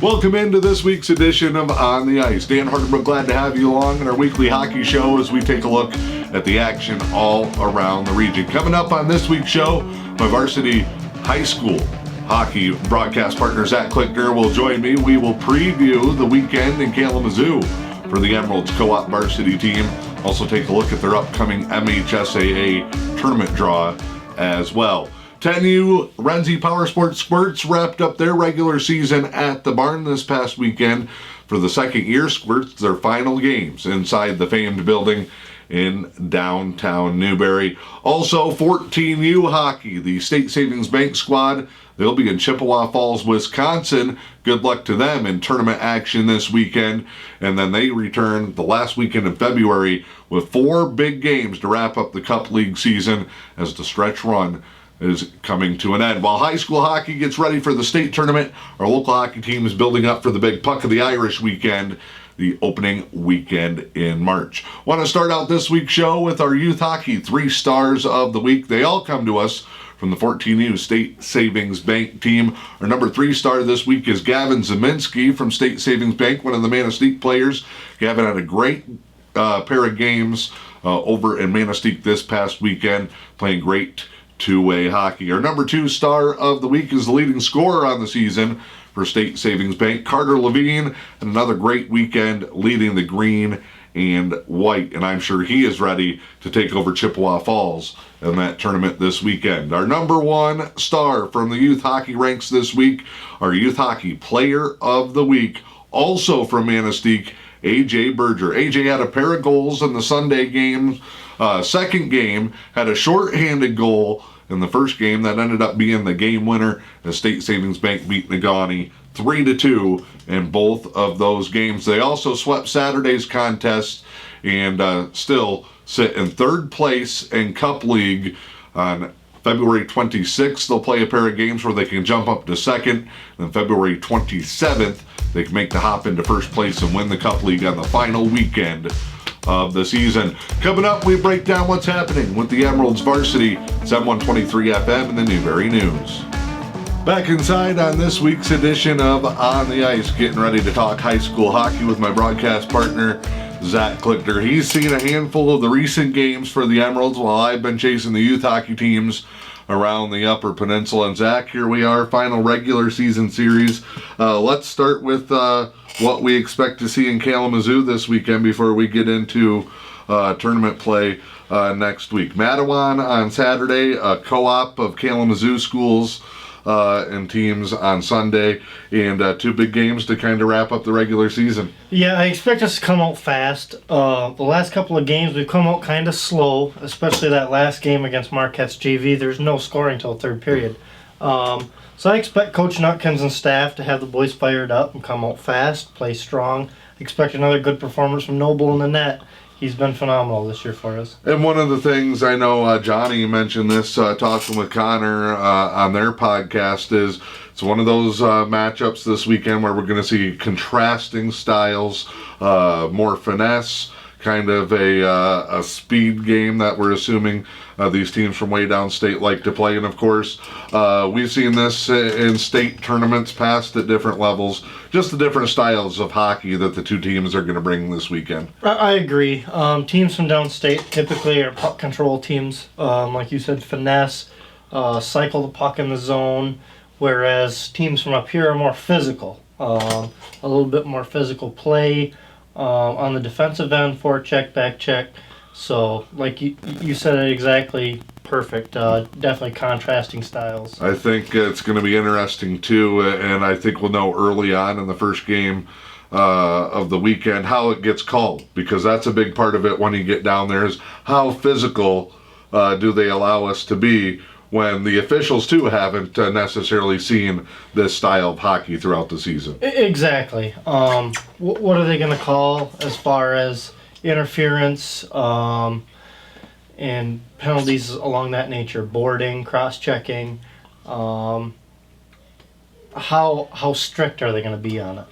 Welcome into this week's edition of On the Ice. Dan Hardenbrook, glad to have you along in our weekly hockey show as we take a look at the action all around the region. Coming up on this week's show, my varsity high school hockey broadcast partner Zach Clickner will join me. We will preview the weekend in Kalamazoo for the Emeralds co-op varsity team. Also take a look at their upcoming MHSAA tournament draw as well. 10U Renzi Power Sports Squirts wrapped up their regular season at the barn this past weekend. For the second year, Squirts their final games inside the famed building in downtown Newberry. Also, 14U hockey, the State Savings Bank squad, they'll be in Chippewa Falls, Wisconsin. Good luck to them in tournament action this weekend. And then they return the last weekend in February with 4 big games to wrap up the Cup League season as the stretch run is coming to an end. While high school hockey gets ready for the state tournament, our local hockey team is building up for the big Puck of the Irish weekend, the opening weekend in March. Want to start out this week's show with our youth hockey 3 stars of the week. They all come to us from the 14U State Savings Bank team. Our number 3 star this week is Gavin Zeminski from State Savings Bank, one of the Manistique players. Gavin had a great pair of games over in Manistique this past weekend, playing great two-way hockey. Our number 2 star of the week is the leading scorer on the season for State Savings Bank, Carter Levine, and another great weekend leading the green and white, and I'm sure he is ready to take over Chippewa Falls in that tournament this weekend. Our number 1 star from the youth hockey ranks this week, our youth hockey player of the week, also from Manistique, AJ Berger. AJ had a pair of goals in the Sunday game. Second game, had a shorthanded goal in the first game that ended up being the game winner as State Savings Bank beat Negaunee 3-2 in both of those games. They also swept Saturday's contest and still sit in 3rd place in Cup League. On February 26th, they'll play a pair of games where they can jump up to 2nd. Then February 27th, they can make the hop into 1st place and win the Cup League on the final weekend of the season. Coming up, we break down what's happening with the Emeralds varsity. It's M123 FM and the Newberry News. Back inside on this week's edition of On the Ice, getting ready to talk high school hockey with my broadcast partner, Zach Clickner. He's seen a handful of the recent games for the Emeralds while I've been chasing the youth hockey teams around the Upper Peninsula. And Zach, here we are, final regular season series. Let's start with what we expect to see in Kalamazoo this weekend before we get into tournament play next week. Matawan on Saturday, a co-op of Kalamazoo schools and teams on Sunday, and 2 big games to kind of wrap up the regular season. Yeah, I expect us to come out fast. The last couple of games we've come out kind of slow, especially that last game against Marquette's JV. There's no scoring till 3rd period. So I expect Coach Nutkins and staff to have the boys fired up and come out fast, play strong. Expect another good performance from Noble in the net. He's been phenomenal this year for us. And one of the things I know Johnny mentioned this talking with Connor on their podcast is it's one of those matchups this weekend where we're going to see contrasting styles, more finesse, kind of a speed game that we're assuming these teams from way downstate like to play. And of course, we've seen this in state tournaments past at different levels, just the different styles of hockey that the 2 teams are going to bring this weekend. I agree. Teams from downstate typically are puck control teams. Like you said, finesse, cycle the puck in the zone, whereas teams from up here are more physical. A little bit more physical play on the defensive end, forecheck, back check. So, like you said it exactly perfect. Definitely contrasting styles. I think it's going to be interesting too, and I think we'll know early on in the first game of the weekend how it gets called, because that's a big part of it when you get down there is how physical do they allow us to be when the officials too haven't necessarily seen this style of hockey throughout the season. Exactly. What are they going to call as far as interference and penalties along that nature, boarding, cross-checking? How strict are they going to be on it?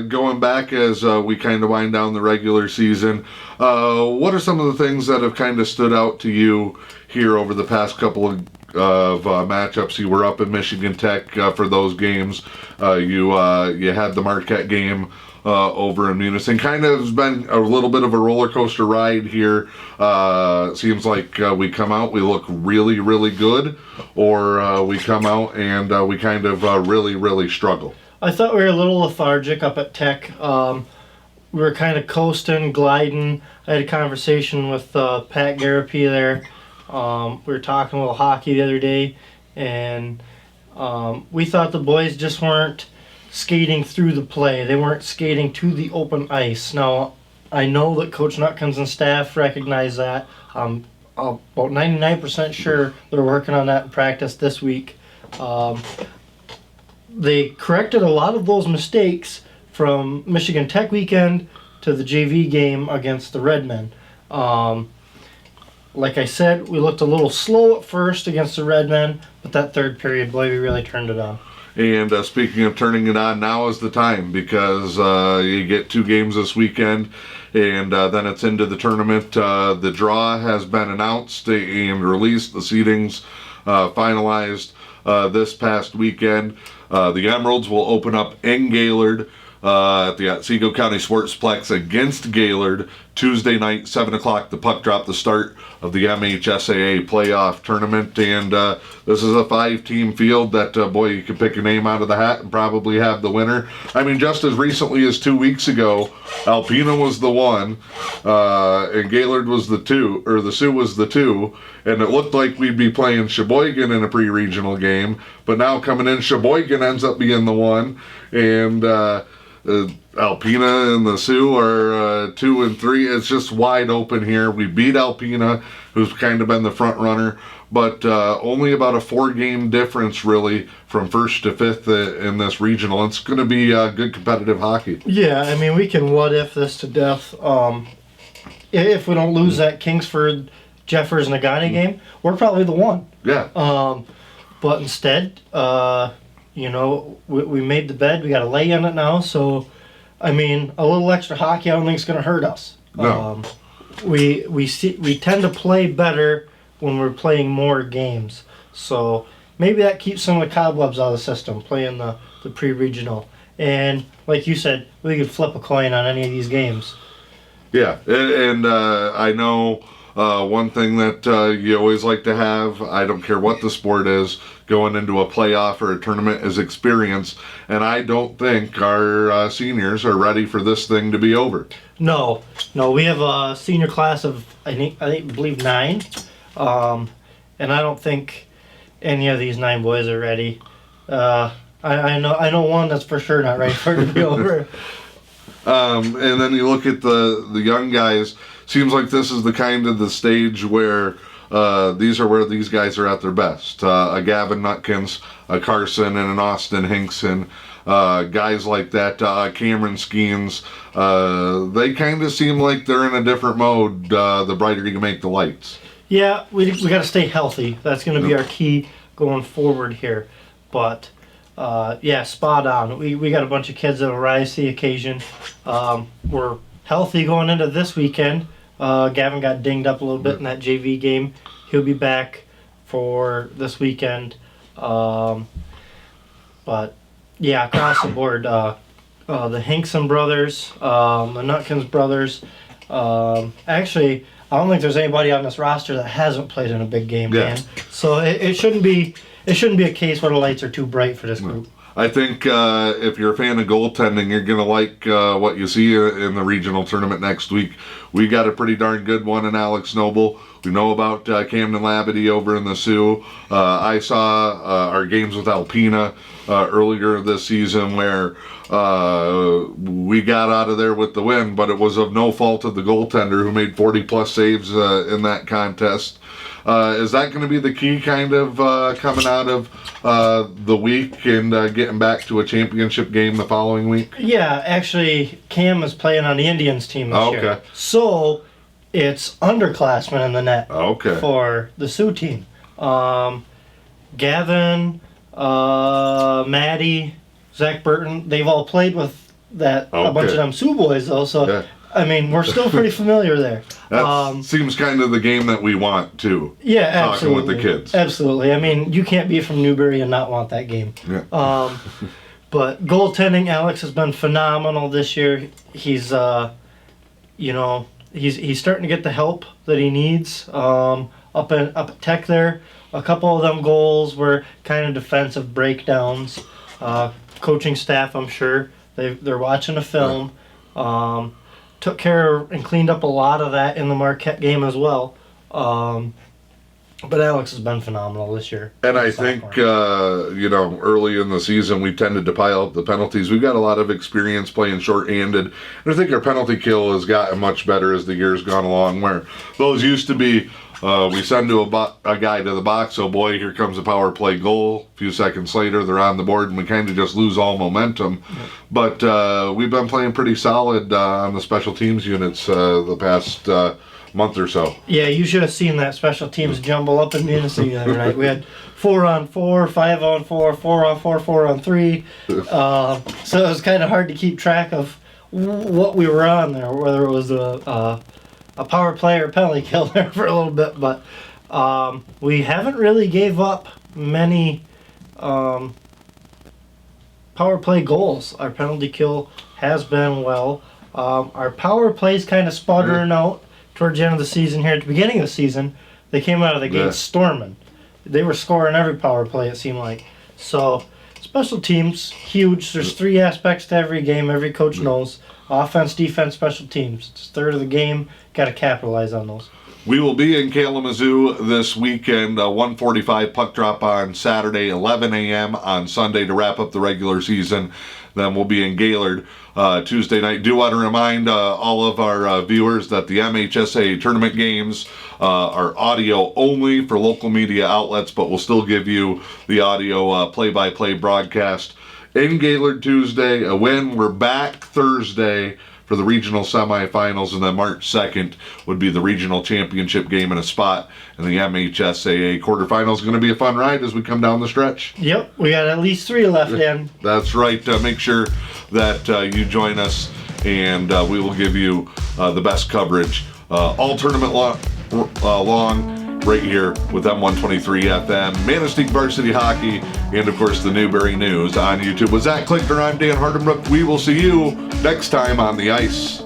Going back as we kind of wind down the regular season, what are some of the things that have kind of stood out to you here over the past couple of matchups. You were up in Michigan Tech for those games. You had the Marquette game over in Munising. Kind of has been a little bit of a roller coaster ride here. Seems like we come out, we look really, really good, or we come out and we kind of really, really struggle. I thought we were a little lethargic up at Tech. We were kind of coasting, gliding. I had a conversation with Pat Garapi there. We were talking a little hockey the other day, and we thought the boys just weren't skating through the play. They weren't skating to the open ice. Now, I know that Coach Nutkins and staff recognize that. I'm about 99% sure they're working on that in practice this week. They corrected a lot of those mistakes from Michigan Tech weekend to the JV game against the Redmen. Like I said, we looked a little slow at first against the Redmen, but that third period, boy, we really turned it on. And speaking of turning it on, now is the time, because you get 2 games this weekend, and then it's into the tournament. The draw has been announced and released. The seedings finalized this past weekend. The Emeralds will open up in Gaylord at the Otsego County Sportsplex against Gaylord Tuesday night, 7 o'clock. The puck drop, the start of the MHSAA playoff tournament. And this is a 5-team field that, boy, you could pick a name out of the hat and probably have the winner. I mean, just as recently as 2 weeks ago, Alpena was the 1, and Gaylord was the 2, or the Sioux was the 2, and it looked like we'd be playing Sheboygan in a pre-regional game, but now coming in, Sheboygan ends up being the 1, and Alpena and the Sioux are 2 and 3. It's just wide open here. We beat Alpena, who's kind of been the front runner, but only about a 4-game difference really from 1st to 5th in this regional. It's going to be good competitive hockey. Yeah, I mean, we can what if this to death. If we don't lose that Kingsford Jeffers Nagani game, we're probably the 1. Yeah. But instead, you know, we made the bed. We got to lay in it now. So, I mean, a little extra hockey, I don't think it's going to hurt us. No. We tend to play better when we're playing more games. So maybe that keeps some of the cobwebs out of the system, playing the pre-regional. And like you said, we could flip a coin on any of these games. Yeah, and I know one thing that you always like to have, I don't care what the sport is, going into a playoff or a tournament, is experience. And I don't think our seniors are ready for this thing to be over. No, we have a senior class of I believe 9, and I don't think any of these 9 boys are ready. I know one that's for sure not ready for it to be over. And then you look at the young guys. Seems like this is the kind of the stage where these are where these guys are at their best. A Gavin Nutkins, a Carson, and an Austin Hinkson. Guys like that, Cameron Skeens, they kind of seem like they're in a different mode the brighter you make the lights. Yeah, we got to stay healthy. That's going to be our key going forward here. But, yeah, spot on. We got a bunch of kids that will rise to the occasion. We're healthy going into this weekend. Gavin got dinged up a little bit in that JV game. He'll be back for this weekend. But, yeah, across the board, the Hinkson brothers, the Nutkins brothers. Actually, I don't think there's anybody on this roster that hasn't played in a big game, man. So it shouldn't be a case where the lights are too bright for this group. I think if you're a fan of goaltending, you're going to like what you see in the regional tournament next week. We got a pretty darn good one in Alex Noble. We know about Camden Labadie over in the Sioux. I saw our games with Alpena earlier this season where we got out of there with the win, but it was of no fault of the goaltender who made 40-plus saves in that contest. Is that going to be the key kind of coming out of the week and getting back to a championship game the following week? Yeah, actually, Cam is playing on the Indians team this year. So it's underclassmen in the net for the Sioux team. Gavin, Maddie, Zach Burton, they've all played with a bunch of them Sioux boys though, so I mean, we're still pretty familiar there. That seems kind of the game that we want too. Yeah, talking absolutely. with the kids. Absolutely. I mean, you can't be from Newbury and not want that game. Yeah. But goaltending, Alex has been phenomenal this year. He's, he's starting to get the help that he needs. Up at Tech there, a couple of them goals were kind of defensive breakdowns. Coaching staff, I'm sure they're watching a film. Took care and cleaned up a lot of that in the Marquette game as well. But Alex has been phenomenal this year. And I think, early in the season, we tended to pile up the penalties. We've got a lot of experience playing shorthanded. And I think our penalty kill has gotten much better as the year's gone along, where those used to be, we send to a guy to the box, oh boy, here comes a power play goal. A few seconds later, they're on the board, and we kind of just lose all momentum. Yeah. But we've been playing pretty solid on the special teams units the past month or so. Yeah, you should have seen that special teams jumble up in Manistique the other night. We had 4-on-4, 5-on-4, 4-on-4, 4-on-3. So it was kind of hard to keep track of what we were on there, whether it was a power play or penalty kill there for a little bit. But we haven't really gave up many power play goals. Our penalty kill has been well. Our power play's kind of sputtering out towards the end of the season here. At the beginning of the season, they came out of the gate storming. They were scoring every power play, it seemed like. So, special teams, huge. There's 3 aspects to every game, every coach knows. Offense, defense, special teams. It's a third of the game. Got to capitalize on those. We will be in Kalamazoo this weekend, 1:45 puck drop on Saturday, 11 a.m. on Sunday to wrap up the regular season. Then we'll be in Gaylord Tuesday night. Do want to remind all of our viewers that the MHSA tournament games are audio only for local media outlets, but we'll still give you the audio play-by-play broadcast in Gaylord Tuesday. A win. We're back Thursday for the regional semifinals, and then March 2nd would be the regional championship game in a spot in the MHSAA quarterfinals. Going to be a fun ride as we come down the stretch. Yep, we got at least 3 left in. That's right. Make sure that you join us, and we will give you the best coverage all tournament long right here with M123 FM, Manistique Varsity Hockey, and of course the Newbury News on YouTube. With Zach Clickner, I'm Dan Hardenbrook. We will see you next time on the ice.